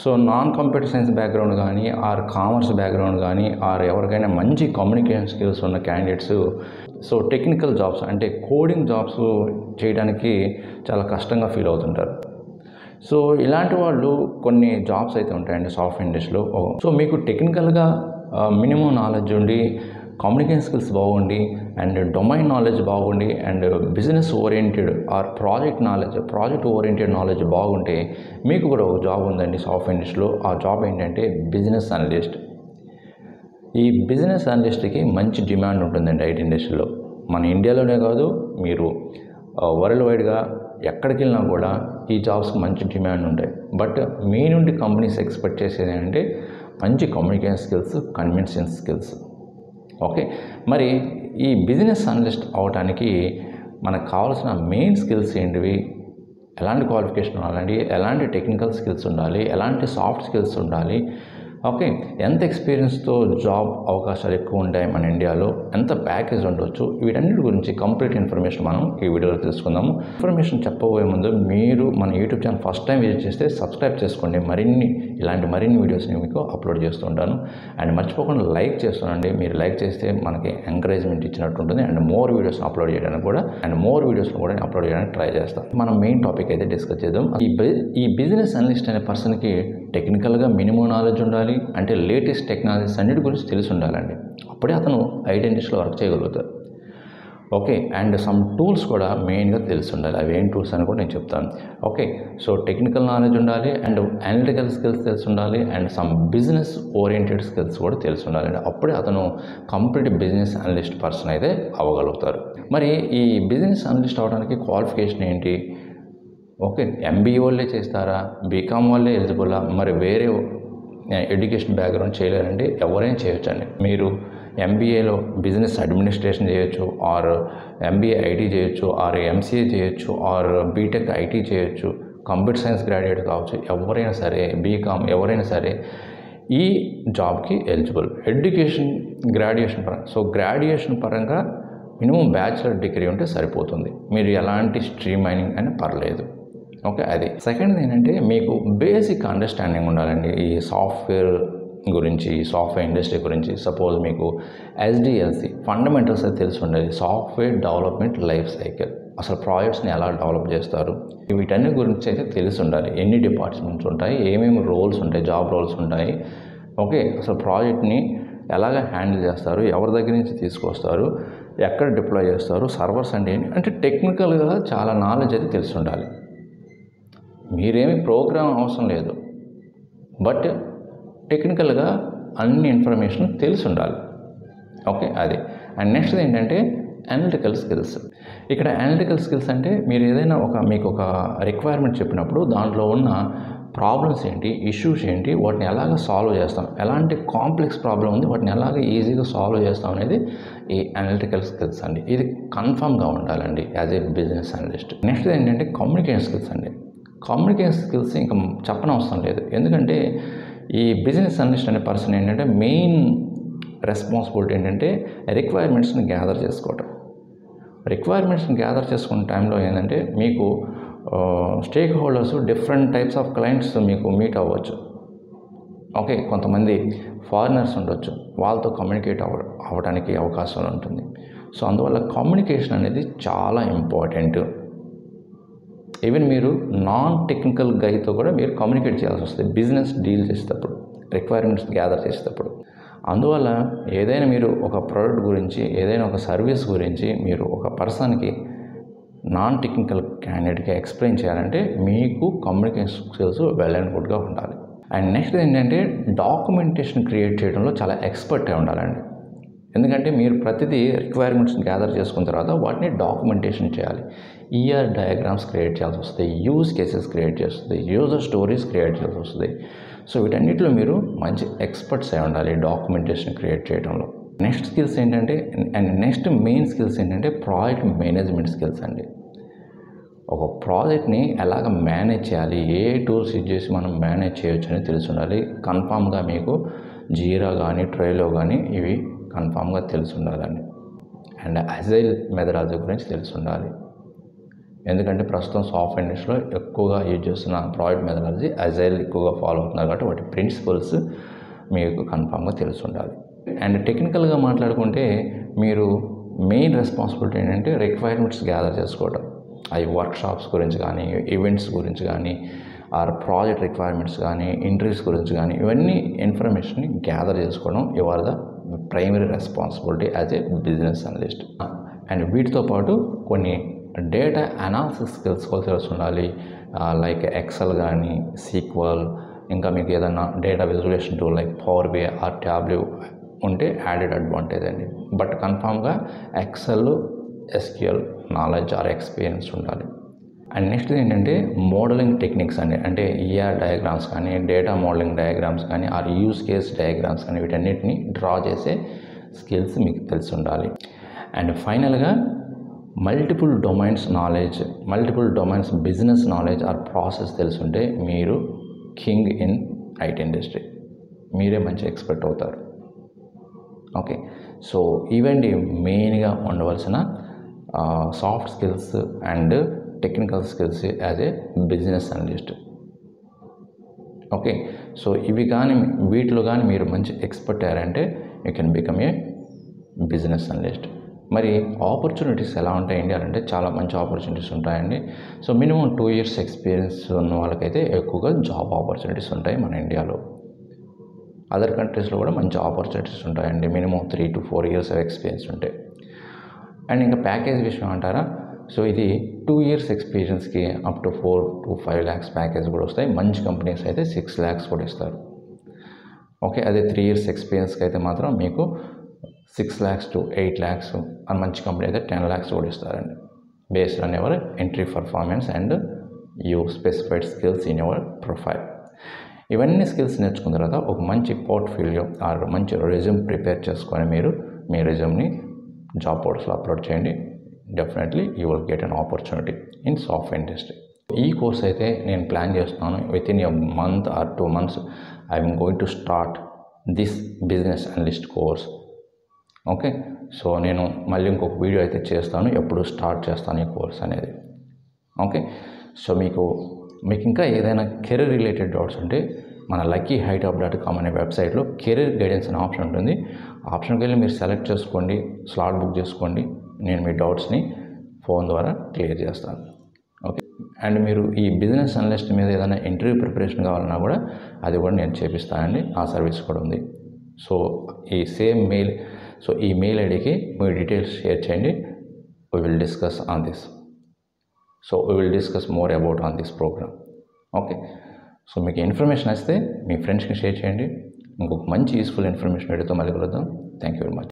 So non computer science background కానీ are commerce background కానీ are ఎవరికైనా మంచి కమ్యూనికేషన్ స్కిల్స్ ఉన్న క్యాండిడేట్స్ సో టెక్నికల్ జాబ్స్ అంటే కోడింగ్ జాబ్స్ చేయడానికి చాలా కష్టంగా ఫీల్ అవుతుంటారు. సో ఇలాంటి వాళ్ళు కొన్ని జాబ్స్ అయితే ఉంటాయండి సాఫ్ట్వేర్ ఇండస్ట్రీలో. సో మీకు టెక్నికల్గా మినిమం నాలెడ్జ్ ఉండి కమ్యూనికేషన్ స్కిల్స్ బాగుండి అండ్ డొమైన్ నాలెడ్జ్ బాగుండి and business oriented or project oriented knowledge బాగుంటే మీకు కూడా ఒక జాబ్ ఉందండి సాఫ్ట్వేర్ ఇండస్ట్రీలో. ఆ జాబ్ ఏంటంటే బిజినెస్ అనలిస్ట్. ఈ బిజినెస్ అనలిస్ట్కి మంచి డిమాండ్ ఉంటుందండి ఐటీ ఇండస్ట్రీలో. మన ఇండియాలోనే కాదు, మీరు వరల్డ్ వైడ్గా ఎక్కడికి వెళ్ళినా కూడా ఈ జాబ్స్కి మంచి డిమాండ్ ఉంటాయి. బట్ మీ నుండి కంపెనీస్ ఎక్స్పెక్ట్ చేసేది ఏంటంటే మంచి communication skills, convincing skills. Okay, మరి ఈ బిజినెస్ అనలిస్ట్ అవడానికి మనకు కావాల్సిన మెయిన్ స్కిల్స్ ఏంటివి, ఎలాంటి క్వాలిఫికేషన్ ఉండాలండి, ఎలాంటి టెక్నికల్ స్కిల్స్ ఉండాలి, ఎలాంటి సాఫ్ట్ స్కిల్స్ ఉండాలి, ఓకే, ఎంత ఎక్స్పీరియన్స్తో జాబ్ అవకాశాలు ఎక్కువ ఉంటాయి మన ఇండియాలో, ఎంత ప్యాకేజ్ ఉండవచ్చు, వీటన్నిటి గురించి కంప్లీట్ ఇన్ఫర్మేషన్ మనం ఈ వీడియోలో తెలుసుకుందాము. ఇన్ఫర్మేషన్ చెప్పబోయే ముందు మీరు మన YouTube channel first time visit చేస్తే సబ్స్క్రైబ్ చేసుకోండి. ఇలాంటి మరిన్ని వీడియోస్ని మీకు అప్లోడ్ చేస్తూ ఉంటాను. అండ్ మర్చిపోకుండా లైక్ చేస్తానండి. మీరు లైక్ చేస్తే మనకి ఎంకరేజ్మెంట్ ఇచ్చినట్టు ఉంటుంది. అండ్ మోర్ వీడియోస్ని అప్లోడ్ చేయడానికి కూడా అప్లోడ్ చేయడానికి ట్రై చేస్తాను. మనం మెయిన్ టాపిక్ అయితే డిస్కస్ చేద్దాం. ఈ బిజినెస్ అనలిస్ట్ అనే పర్సన్కి టెక్నికల్గా మినిమం నాలెడ్జ్ ఉండాలి, అంటే లేటెస్ట్ టెక్నాలజీస్ అన్నిటి గురించి తెలిసి ఉండాలండి. అప్పుడే అతను ఐటీ ఇండస్ట్రీలో వర్క్ చేయగలుగుతారు. ఓకే, అండ్ సమ్ టూల్స్ కూడా మెయిన్గా తెలిసి ఉండాలి. అవి ఏం టూల్స్ అని కూడా నేను చెప్తాను. ఓకే, సో టెక్నికల్ నాలెడ్జ్ ఉండాలి అండ్ అనలిటికల్ స్కిల్స్ తెలిసి ఉండాలి and some business oriented skills కూడా తెలిసి ఉండాలండి. అప్పుడే అతను కంప్లీట్ బిజినెస్ అనలిస్ట్ పర్సన్ అయితే అవ్వగలుగుతారు. మరి ఈ బిజినెస్ అనలిస్ట్ అవడానికి క్వాలిఫికేషన్ ఏంటి? ఓకే, ఎంబీఏ వాళ్ళే చేస్తారా, బీకామ్ వాళ్ళే ఎలిజిబుల్లా, మరి వేరే ఎడ్యుకేషన్ బ్యాక్గ్రౌండ్ చేయలేరండి? ఎవరైనా చేయొచ్చండి. మీరు ఎంబీఏలో బిజినెస్ అడ్మినిస్ట్రేషన్ చేయొచ్చు, ఆర్ ఎంబీఏ ఐటీ చేయొచ్చు, ఆర్ ఎంసీఏ చేయొచ్చు, ఆర్ బీటెక్ ఐటీ చేయొచ్చు, కంప్యూటర్ సైన్స్ గ్రాడ్యుయేట్ కావచ్చు, ఎవరైనా సరే, బీకామ్ ఎవరైనా సరే ఈ జాబ్కి ఎలిజిబుల్. గ్రాడ్యుయేషన్ పరంగా మినిమం బ్యాచిలర్ డిగ్రీ ఉంటే సరిపోతుంది. మీరు ఎలాంటి స్ట్రీమ్ మైనింగ్ అని పర్లేదు. ఓకే, అది సెకండ్ ఏంటంటే మీకు బేసిక్ అండర్స్టాండింగ్ ఉండాలండి ఈ సాఫ్ట్వేర్ గురించి, సాఫ్ట్వేర్ ఇండస్ట్రీ గురించి. సపోజ్ మీకు ఎస్డిఎల్సి ఫండమెంటల్స్ అయితే తెలిసి ఉండాలి. సాఫ్ట్వేర్ డెవలప్మెంట్ లైఫ్ సైకిల్, అసలు ప్రాజెక్ట్స్ని ఎలా డెవలప్ చేస్తారు, వీటన్ని గురించి అయితే తెలిసి ఉండాలి. ఎన్ని డిపార్ట్మెంట్స్ ఉంటాయి, ఏమేమి రోల్స్ ఉంటాయి, జాబ్ రోల్స్ ఉంటాయి. ఓకే, అసలు ప్రాజెక్ట్ని ఎలాగ హ్యాండిల్ చేస్తారు, ఎవరి దగ్గర నుంచి తీసుకొస్తారు, ఎక్కడ డిప్లాయ్ చేస్తారు, సర్వర్స్ అంటే ఏంటి, అంటే టెక్నికల్గా చాలా నాలెడ్జ్ అయితే తెలిసి ఉండాలి. మీరేమి ప్రోగ్రామ్ అవసరం లేదు, బట్ టెక్నికల్గా అన్ని ఇన్ఫర్మేషన్ తెలిసి ఉండాలి. ఓకే, అది. అండ్ నెక్స్ట్ ఏంటంటే అనలిటికల్ స్కిల్స్. ఇక్కడ అనలిటికల్ స్కిల్స్ అంటే మీరు ఏదైనా మీకు ఒక రిక్వైర్మెంట్ చెప్పినప్పుడు దాంట్లో ఉన్న ప్రాబ్లమ్స్ ఏంటి, ఇష్యూస్ ఏంటి, వాటిని ఎలాగ సాల్వ్ చేస్తాం, ఎలాంటి కాంప్లెక్స్ ప్రాబ్లం ఉంది, వాటిని ఎలాగ ఈజీగా సాల్వ్ చేస్తాం అనేది ఈ అనలిటికల్ స్కిల్స్ అండి. ఇది కన్ఫామ్గా ఉండాలండి as a business analyst. Next ఏంటంటే కమ్యూనికేషన్ స్కిల్స్ అండి. కమ్యూనికేషన్ స్కిల్స్ ఇంకా చెప్పనవసరం లేదు. ఎందుకంటే ఈ బిజినెస్ అనలిస్ట్ అనే పర్సన్ ఏంటంటే మెయిన్ రెస్పాన్సిబిలిటీ ఏంటంటే రిక్వైర్మెంట్స్ని గ్యాదర్ చేసుకోవటం. రిక్వైర్మెంట్స్ని గ్యాదర్ చేసుకునే టైంలో ఏంటంటే మీకు stake holders, different types of clients మీకు మీట్ అవ్వచ్చు. ఓకే, కొంతమంది ఫారినర్స్ ఉండొచ్చు, వాళ్ళతో కమ్యూనికేట్ అవ్వడానికి అవకాశాలు ఉంటుంది. సో అందువల్ల కమ్యూనికేషన్ అనేది చాలా ఇంపార్టెంట్. ఈవెన్ మీరు నాన్ టెక్నికల్ గైతో కూడా మీరు కమ్యూనికేట్ చేయాల్సి వస్తుంది బిజినెస్ డీల్ చేసేటప్పుడు, రిక్వైర్మెంట్స్ గ్యాదర్ చేసేటప్పుడు. అందువల్ల ఏదైనా మీరు ఒక ప్రోడక్ట్ గురించి, ఏదైనా ఒక సర్వీస్ గురించి మీరు ఒక పర్సన్కి, నాన్ టెక్నికల్ క్యాండిడేట్గా ఎక్స్ప్లెయిన్ చేయాలంటే మీకు కమ్యూనికేషన్ స్కిల్స్ వెల్ అండ్ గుడ్గా ఉండాలి. అండ్ నెక్స్ట్ ఏంటంటే డాక్యుమెంటేషన్ క్రియేట్ చేయడంలో చాలా ఎక్స్పర్ట్ అయి ఉండాలండి. ఎందుకంటే మీరు ప్రతిదీ రిక్వైర్మెంట్స్ని గ్యాదర్ చేసుకున్న తర్వాత వాటిని డాక్యుమెంటేషన్ చేయాలి. ఈఆర్ డయాగ్రామ్స్ క్రియేట్ చేయాల్సి వస్తాయి, యూజ్ కేసెస్ క్రియేట్ చేస్తుంది, యూజర్ స్టోరీస్ క్రియేట్ చేయాల్సి వస్తుంది. సో వీటన్నిటిలో మీరు మంచి ఎక్స్పర్ట్స్ అయి ఉండాలి డాక్యుమెంటేషన్ క్రియేట్ చేయడంలో. నెక్స్ట్ స్కిల్స్ ఏంటంటే నెక్స్ట్ మెయిన్ స్కిల్స్ ఏంటంటే ప్రాజెక్ట్ మేనేజ్మెంట్ స్కిల్స్ అండి. ఒక ప్రాజెక్ట్ని ఎలాగ మేనేజ్ చేయాలి, ఏ టూల్స్ యూజ్ చేసి మనం మేనేజ్ చేయొచ్చు అని తెలిసి ఉండాలి. కన్ఫామ్గా మీకు జీరా కానీ, ట్రైలో కానీ ఇవి కన్ఫామ్గా తెలిసి ఉండాలండి. అండ్ అజైల్ మెథడాలజీ గురించి తెలిసి ఉండాలి. ఎందుకంటే ప్రస్తుతం సాఫ్ట్వేర్ ఇండస్ట్రీలో ఎక్కువగా యూజ్ చేస్తున్న ప్రాజెక్ట్ మెథడాలజీ అజైల్ ఎక్కువగా ఫాలో అవుతున్నారు కాబట్టి వాటి ప్రిన్సిపల్స్ మీకు కన్ఫామ్గా తెలిసి ఉండాలి. అండ్ టెక్నికల్గా మాట్లాడుకుంటే మీరు మెయిన్ రెస్పాన్సిబిలిటీ ఏంటంటే రిక్వైర్మెంట్స్ గ్యాదర్ చేసుకోవడం. అవి వర్క్షాప్స్ గురించి కానీ, ఈవెంట్స్ గురించి కానీ, ఆర్ ప్రాజెక్ట్ రిక్వైర్మెంట్స్ కానీ, ఇంటర్వ్యూస్ గురించి కానీ, ఇవన్నీ ఇన్ఫర్మేషన్ని గ్యాదర్ చేసుకోవడం your the primary responsibility as a business analyst. And వీటితో పాటు కొన్ని డేటా అనాలిసిస్ స్కిల్స్ కూడా తెలిసి ఉండాలి. లైక్ ఎక్సెల్ కానీ, సీక్వల్, ఇంకా మీకు ఏదైనా data visualization tool like Power BI or Tableau ఉంటే యాడెడ్ అడ్వాంటేజ్ అండి. బట్ కన్ఫామ్గా Excel, SQL knowledge or experience ఉండాలి. అండ్ నెక్స్ట్ ఏంటంటే మోడలింగ్ టెక్నిక్స్ అండి. అంటే ఈఆర్ డయాగ్రామ్స్ కానీ, డేటా మోడలింగ్ డయాగ్రామ్స్ కానీ, ఆర్ యూజ్ కేస్ డయాగ్రామ్స్ కానీ, వీటన్నిటిని డ్రా చేసే స్కిల్స్ మీకు తెలిసి ఉండాలి. అండ్ ఫైనల్గా multiple domains knowledge, multiple domains business knowledge or process తెలుసుంటే మీరు కింగ్ ఇన్ ఐటీ ఇండస్ట్రీ, మీరే మంచి ఎక్స్పర్ట్ అవుతారు. ఓకే, సో ఇవండి మెయిన్గా ఉండవలసిన soft skills and technical skills as a business analyst. Okay, so ఇవి కానీ వీటిలో కానీ మీరు మంచి ఎక్స్పర్ట్ అయ్యారంటే you can become a business analyst. మరి ఆపర్చునిటీస్ ఎలా ఉంటాయి ఇండియాలో అంటే చాలా మంచి ఆపర్చునిటీస్ ఉంటాయండి. సో మినిమం 2 years ఎక్స్పీరియన్స్ ఉన్న వాళ్ళకైతే ఎక్కువగా జాబ్ ఆపర్చునిటీస్ ఉంటాయి మన ఇండియాలో. అదర్ కంట్రీస్లో కూడా మంచి ఆపర్చునిటీస్ ఉంటాయండి, మినిమం 3 to 4 years ఎక్స్పీరియన్స్ ఉంటాయి. అండ్ ఇంకా ప్యాకేజ్ విషయం అంటారా, సో ఇది 2 years ఎక్స్పీరియన్స్కి up to 4 to 5 lakhs package కూడా వస్తాయి. మంచి కంపెనీస్ అయితే 6 lakhs కూడా ఇస్తారు. ఓకే, అదే 3 years ఎక్స్పీరియన్స్కి అయితే మాత్రం మీకు 6 lakhs to 8 lakhs, అని మంచి కంపెనీ అయితే 10 lakhs కూడా ఇస్తారండి, based on your entry performance and you specified skills in your profile. ఇవన్నీ స్కిల్స్ నేర్చుకున్న తర్వాత ఒక మంచి పోర్ట్ఫోలియో ఆర్ మంచి రెజ్యూమ్ ప్రిపేర్ చేసుకొని మీరు మీ రెజ్యూమ్ని జాబ్ పోర్టల్స్లో అప్లోడ్ చేయండి. Definitely you will get an opportunity in software industry. ఈ కోర్స్ అయితే నేను ప్లాన్ చేస్తున్నాను, with in a month or 2 months I'm going to start this business analyst course. Okay, so నేను మళ్ళీ ఇంకొక వీడియో అయితే చేస్తాను, ఎప్పుడు స్టార్ట్ చేస్తాను ఈ కోర్స్ అనేది. ఓకే, సో మీకు ఇంకా ఏదైనా కెరీర్ రిలేటెడ్ డౌట్స్ ఉంటే మన luckyhiteup.com అనే వెబ్సైట్లో కెరీర్ గైడెన్స్ అనే ఆప్షన్ ఉంటుంది. ఆప్షన్కి వెళ్ళి మీరు సెలెక్ట్ చేసుకోండి, స్లాట్ బుక్ చేసుకోండి, నేను మీ డౌట్స్ని ఫోన్ ద్వారా క్లియర్ చేస్తాను. ఓకే, అండ్ మీరు ఈ బిజినెస్ అనలిస్ట్ మీద ఏదైనా ఇంటర్వ్యూ ప్రిపరేషన్ కావాలన్నా కూడా అది కూడా నేను చేపిస్తానండి, ఆ సర్వీస్ కూడా ఉంది. సో ఈ సేమ్ మెయిల్, సో ఈ మెయిల్ ఐడికి మీ డీటెయిల్స్ షేర్ చేయండి. We will discuss on this. So we will discuss more about on this program. Okay, so మీకు ఇన్ఫర్మేషన్ వస్తే మీ ఫ్రెండ్స్కి షేర్ చేయండి. ఇంకొక మంచి యూస్ఫుల్ ఇన్ఫర్మేషన్ వీడియోతో మళ్ళీ కలుద్దాం. Thank you very much.